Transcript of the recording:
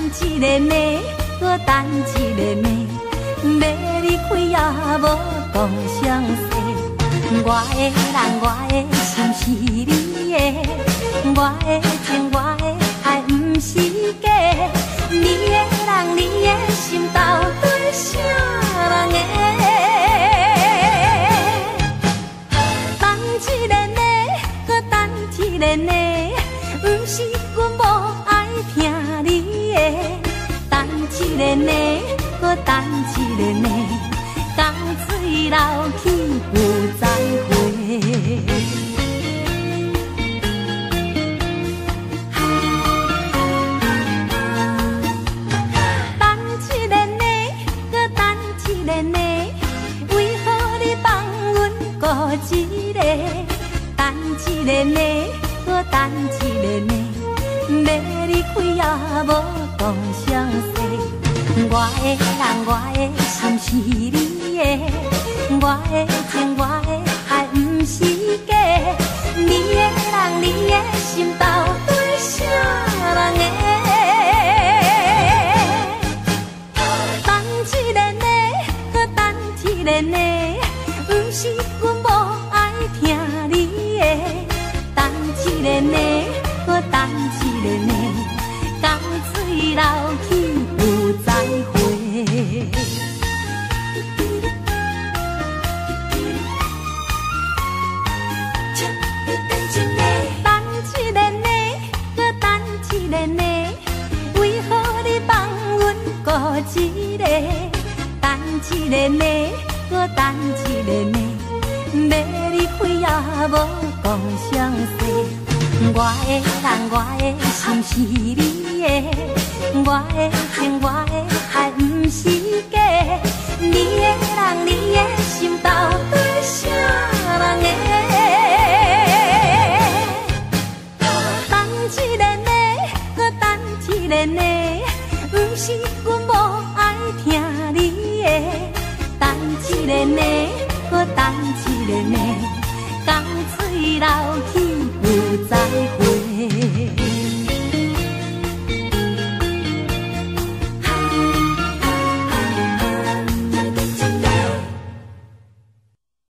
一个暝，搁等一个暝，要离开也无当相识。我的人，我的心是你的，我的情，我的爱不是假。你的人，你的心到底啥人的？等一个暝，搁等一个暝，不是阮无爱听你的。等一个暝，搁等一个暝，江水流去有再会。一个，等一个暝，搁等一个暝，要离开也无当相识。我的人，我的心是你的，我的情，我的爱不是假。你的人，你的心到底啥人的？等一个暝，搁等一个暝，不是阮无爱听你的。等一个暝，搁等一个暝，江水流去有再会。等一个暝，搁等一个暝，为何你放阮孤一个？等一个暝，搁等一个暝，要离开也无讲相识。我的人，我的心是你的，我的情，我的爱不是假。你的人，你的心到底啥人的？等一个暝，搁等一个暝，不是阮无爱听你的。等一个暝，搁等一个暝，江水流去有再会。